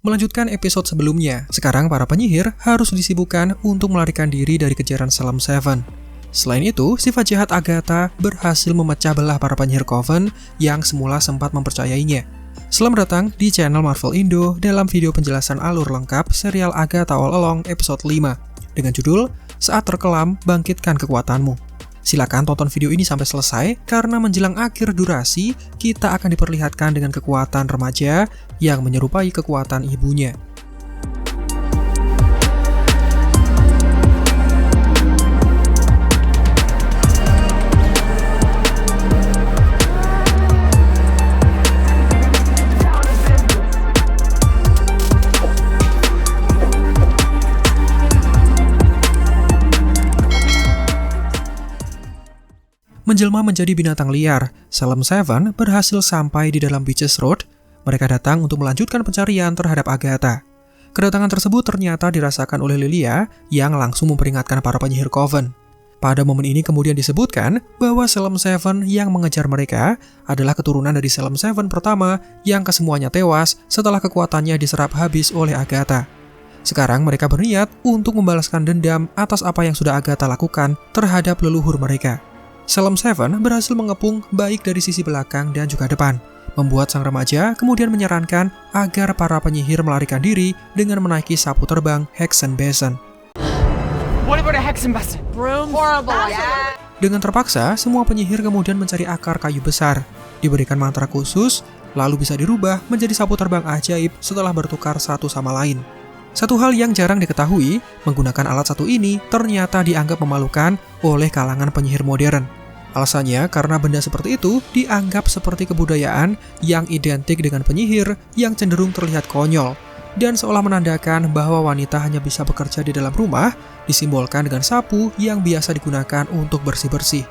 Melanjutkan episode sebelumnya, sekarang para penyihir harus disibukkan untuk melarikan diri dari kejaran Salem Seven. Selain itu, sifat jahat Agatha berhasil memecah belah para penyihir Coven yang semula sempat mempercayainya. Selamat datang di channel Marvel Indo dalam video penjelasan alur lengkap serial Agatha All Along episode 5 dengan judul Saat Terkelam, Bangkitkan Kekuatanmu. Silakan tonton video ini sampai selesai karena menjelang akhir durasi kita akan diperlihatkan dengan kekuatan remaja yang menyerupai kekuatan ibunya. Menjelma menjadi binatang liar, Salem Seven berhasil sampai di dalam Witches Road. Mereka datang untuk melanjutkan pencarian terhadap Agatha. Kedatangan tersebut ternyata dirasakan oleh Lilia yang langsung memperingatkan para penyihir Coven. Pada momen ini kemudian disebutkan bahwa Salem Seven yang mengejar mereka adalah keturunan dari Salem Seven pertama yang kesemuanya tewas setelah kekuatannya diserap habis oleh Agatha. Sekarang mereka berniat untuk membalaskan dendam atas apa yang sudah Agatha lakukan terhadap leluhur mereka. Salem Seven berhasil mengepung baik dari sisi belakang dan juga depan, membuat sang remaja kemudian menyarankan agar para penyihir melarikan diri dengan menaiki sapu terbang Hexenbesen. Dengan terpaksa, semua penyihir kemudian mencari akar kayu besar, diberikan mantra khusus, lalu bisa dirubah menjadi sapu terbang ajaib setelah bertukar satu sama lain. Satu hal yang jarang diketahui, menggunakan alat satu ini ternyata dianggap memalukan oleh kalangan penyihir modern. Alasannya karena benda seperti itu dianggap seperti kebudayaan yang identik dengan penyihir yang cenderung terlihat konyol, dan seolah menandakan bahwa wanita hanya bisa bekerja di dalam rumah, disimbolkan dengan sapu yang biasa digunakan untuk bersih-bersih.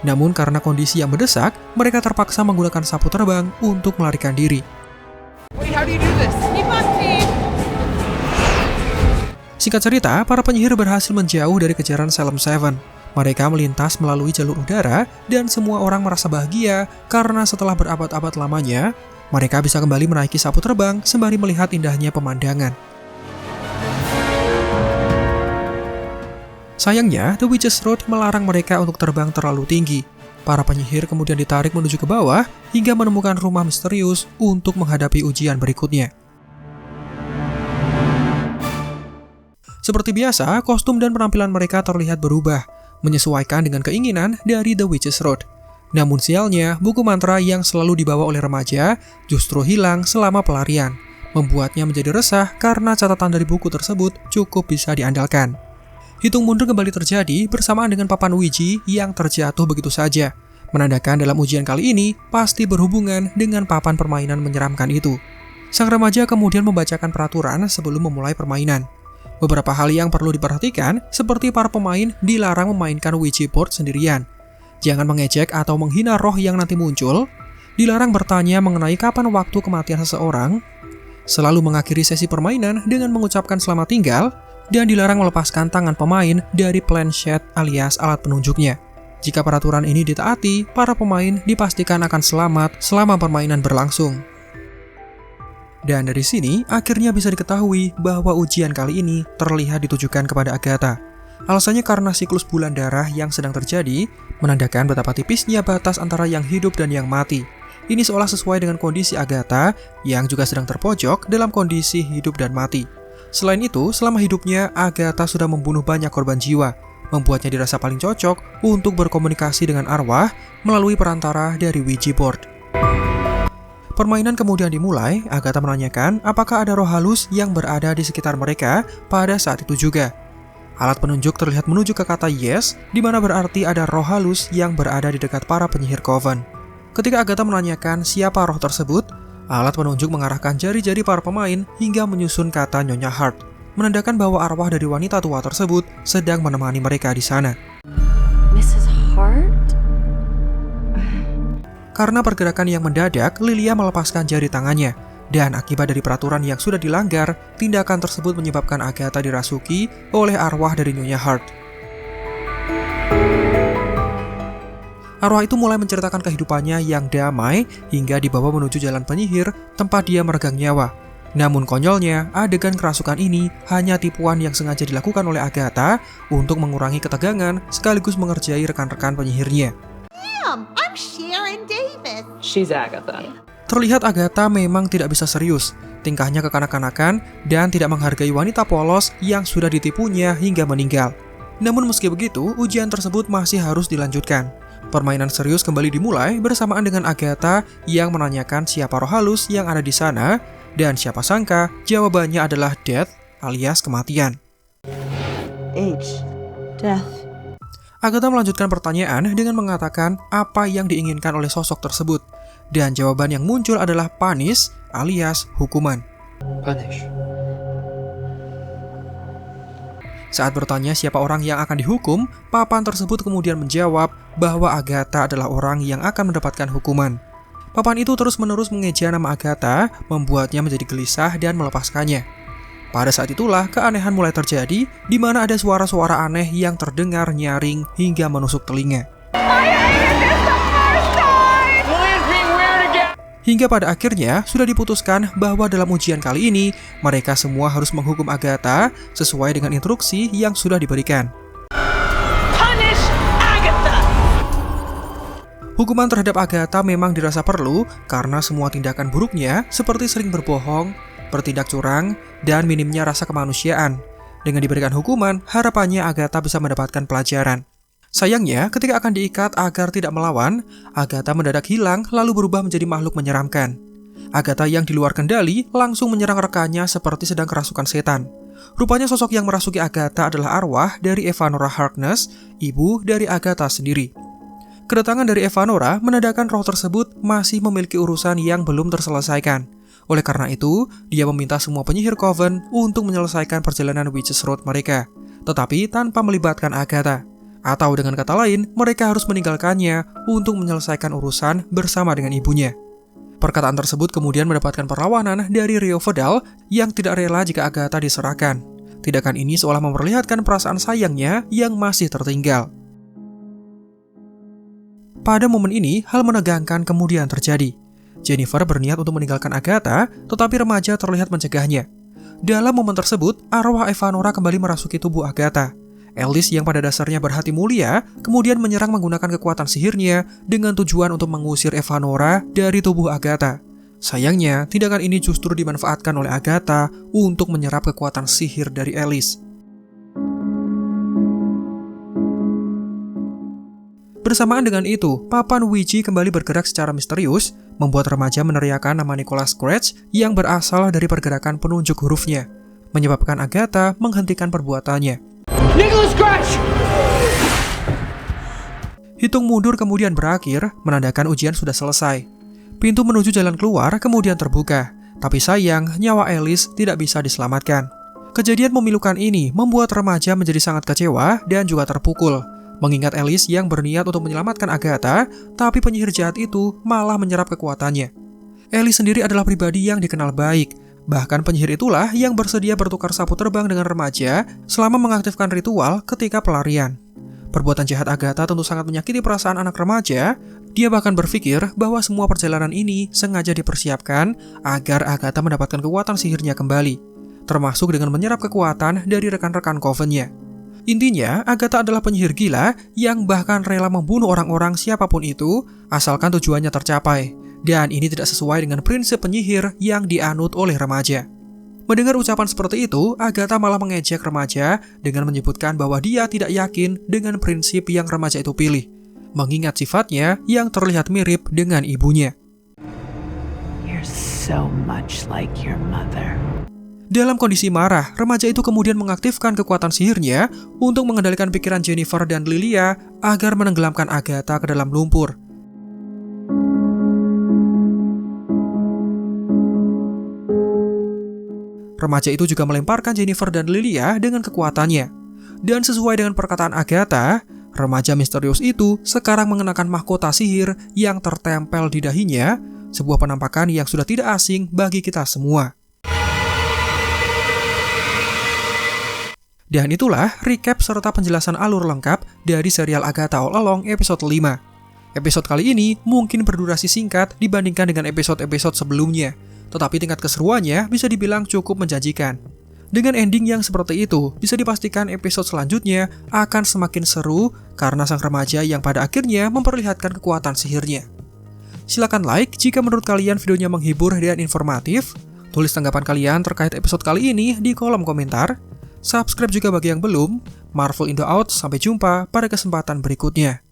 Namun karena kondisi yang mendesak, mereka terpaksa menggunakan sapu terbang untuk melarikan diri. Singkat cerita, para penyihir berhasil menjauh dari kejaran Salem Seven. Mereka melintas melalui jalur udara dan semua orang merasa bahagia karena setelah berabad-abad lamanya, mereka bisa kembali menaiki sapu terbang sembari melihat indahnya pemandangan. Sayangnya, The Witches Road melarang mereka untuk terbang terlalu tinggi. Para penyihir kemudian ditarik menuju ke bawah hingga menemukan rumah misterius untuk menghadapi ujian berikutnya. Seperti biasa, kostum dan penampilan mereka terlihat berubah, menyesuaikan dengan keinginan dari The Witches Road. Namun sialnya, buku mantra yang selalu dibawa oleh remaja justru hilang selama pelarian, membuatnya menjadi resah karena catatan dari buku tersebut cukup bisa diandalkan. Hitung mundur kembali terjadi bersamaan dengan papan Ouija yang terjatuh begitu saja, menandakan dalam ujian kali ini pasti berhubungan dengan papan permainan menyeramkan itu. Sang remaja kemudian membacakan peraturan sebelum memulai permainan. Beberapa hal yang perlu diperhatikan, seperti para pemain dilarang memainkan Ouija board sendirian. Jangan mengejek atau menghina roh yang nanti muncul. Dilarang bertanya mengenai kapan waktu kematian seseorang. Selalu mengakhiri sesi permainan dengan mengucapkan selamat tinggal. Dan dilarang melepaskan tangan pemain dari planchette alias alat penunjuknya. Jika peraturan ini ditaati, para pemain dipastikan akan selamat selama permainan berlangsung. Dan dari sini, akhirnya bisa diketahui bahwa ujian kali ini terlihat ditujukan kepada Agatha. Alasannya karena siklus bulan darah yang sedang terjadi, menandakan betapa tipisnya batas antara yang hidup dan yang mati. Ini seolah sesuai dengan kondisi Agatha yang juga sedang terpojok dalam kondisi hidup dan mati. Selain itu, selama hidupnya, Agatha sudah membunuh banyak korban jiwa, membuatnya dirasa paling cocok untuk berkomunikasi dengan arwah melalui perantara dari Ouija board. Permainan kemudian dimulai. Agatha menanyakan apakah ada roh halus yang berada di sekitar mereka pada saat itu juga. Alat penunjuk terlihat menuju ke kata yes, di mana berarti ada roh halus yang berada di dekat para penyihir Coven. Ketika Agatha menanyakan siapa roh tersebut, alat penunjuk mengarahkan jari-jari para pemain hingga menyusun kata Nyonya Hart, menandakan bahwa arwah dari wanita tua tersebut sedang menemani mereka di sana. Mrs. Hart? Karena pergerakan yang mendadak, Lilia melepaskan jari tangannya. Dan akibat dari peraturan yang sudah dilanggar, tindakan tersebut menyebabkan Agatha dirasuki oleh arwah dari Nyonya Hart. Arwah itu mulai menceritakan kehidupannya yang damai hingga dibawa menuju jalan penyihir tempat dia meregang nyawa. Namun konyolnya, adegan kerasukan ini hanya tipuan yang sengaja dilakukan oleh Agatha untuk mengurangi ketegangan sekaligus mengerjai rekan-rekan penyihirnya. I'm Sharon Davis. She's Agatha. Terlihat Agatha memang tidak bisa serius, tingkahnya kekanak-kanakan dan tidak menghargai wanita polos yang sudah ditipunya hingga meninggal. Namun meski begitu, ujian tersebut masih harus dilanjutkan. Permainan serius kembali dimulai bersamaan dengan Agatha yang menanyakan siapa roh halus yang ada di sana, dan siapa sangka jawabannya adalah death alias kematian. H. Death. Agatha melanjutkan pertanyaan dengan mengatakan apa yang diinginkan oleh sosok tersebut, dan jawaban yang muncul adalah punish alias hukuman. Punish. Saat bertanya siapa orang yang akan dihukum, papan tersebut kemudian menjawab bahwa Agatha adalah orang yang akan mendapatkan hukuman. Papan itu terus-menerus mengeja nama Agatha, membuatnya menjadi gelisah dan melepaskannya. Pada saat itulah keanehan mulai terjadi, di mana ada suara-suara aneh yang terdengar nyaring hingga menusuk telinga. Hingga pada akhirnya sudah diputuskan bahwa dalam ujian kali ini mereka semua harus menghukum Agatha sesuai dengan instruksi yang sudah diberikan. Punish Agatha! Hukuman terhadap Agatha memang dirasa perlu karena semua tindakan buruknya seperti sering berbohong, bertindak curang, dan minimnya rasa kemanusiaan. Dengan diberikan hukuman, harapannya Agatha bisa mendapatkan pelajaran. Sayangnya, ketika akan diikat agar tidak melawan, Agatha mendadak hilang lalu berubah menjadi makhluk menyeramkan. Agatha yang di luar kendali langsung menyerang rekannya seperti sedang kerasukan setan. Rupanya sosok yang merasuki Agatha adalah arwah dari Evanora Harkness, ibu dari Agatha sendiri. Kedatangan dari Evanora menandakan roh tersebut masih memiliki urusan yang belum terselesaikan. Oleh karena itu, dia meminta semua penyihir Coven untuk menyelesaikan perjalanan Witches Road mereka, tetapi tanpa melibatkan Agatha. Atau dengan kata lain, mereka harus meninggalkannya untuk menyelesaikan urusan bersama dengan ibunya. Perkataan tersebut kemudian mendapatkan perlawanan dari Rio Vidal yang tidak rela jika Agatha diserahkan. Tindakan ini seolah memperlihatkan perasaan sayangnya yang masih tertinggal. Pada momen ini, hal menegangkan kemudian terjadi. Jennifer berniat untuk meninggalkan Agatha, tetapi remaja terlihat mencegahnya. Dalam momen tersebut, arwah Evanora kembali merasuki tubuh Agatha. Alice yang pada dasarnya berhati mulia, kemudian menyerang menggunakan kekuatan sihirnya dengan tujuan untuk mengusir Evanora dari tubuh Agatha. Sayangnya, tindakan ini justru dimanfaatkan oleh Agatha untuk menyerap kekuatan sihir dari Alice. Bersamaan dengan itu, papan Ouija kembali bergerak secara misterius, membuat remaja meneriakkan nama Nicholas Scratch yang berasal dari pergerakan penunjuk hurufnya, menyebabkan Agatha menghentikan perbuatannya. Nicholas Scratch! Hitung mundur kemudian berakhir, menandakan ujian sudah selesai. Pintu menuju jalan keluar kemudian terbuka, tapi sayang nyawa Alice tidak bisa diselamatkan. Kejadian memilukan ini membuat remaja menjadi sangat kecewa dan juga terpukul, mengingat Alice yang berniat untuk menyelamatkan Agatha, tapi penyihir jahat itu malah menyerap kekuatannya. Alice sendiri adalah pribadi yang dikenal baik. Bahkan penyihir itulah yang bersedia bertukar sapu terbang dengan remaja selama mengaktifkan ritual ketika pelarian. Perbuatan jahat Agatha tentu sangat menyakiti perasaan anak remaja. Dia bahkan berpikir bahwa semua perjalanan ini sengaja dipersiapkan agar Agatha mendapatkan kekuatan sihirnya kembali, termasuk dengan menyerap kekuatan dari rekan-rekan Coven-nya. Intinya, Agatha adalah penyihir gila yang bahkan rela membunuh orang-orang siapapun itu asalkan tujuannya tercapai. Dan ini tidak sesuai dengan prinsip penyihir yang dianut oleh remaja. Mendengar ucapan seperti itu, Agatha malah mengejek remaja dengan menyebutkan bahwa dia tidak yakin dengan prinsip yang remaja itu pilih, mengingat sifatnya yang terlihat mirip dengan ibunya. You're so much like your mother. Dalam kondisi marah, remaja itu kemudian mengaktifkan kekuatan sihirnya untuk mengendalikan pikiran Jennifer dan Lilia agar menenggelamkan Agatha ke dalam lumpur. Remaja itu juga melemparkan Jennifer dan Lilia dengan kekuatannya. Dan sesuai dengan perkataan Agatha, remaja misterius itu sekarang mengenakan mahkota sihir yang tertempel di dahinya, sebuah penampakan yang sudah tidak asing bagi kita semua. Dan itulah recap serta penjelasan alur lengkap dari serial Agatha All Along episode 5. Episode kali ini mungkin berdurasi singkat dibandingkan dengan episode-episode sebelumnya, tetapi tingkat keseruannya bisa dibilang cukup menjanjikan. Dengan ending yang seperti itu, bisa dipastikan episode selanjutnya akan semakin seru karena sang remaja yang pada akhirnya memperlihatkan kekuatan sihirnya. Silakan like jika menurut kalian videonya menghibur dan informatif. Tulis tanggapan kalian terkait episode kali ini di kolom komentar. Subscribe juga bagi yang belum. Marvel Indo out, sampai jumpa pada kesempatan berikutnya.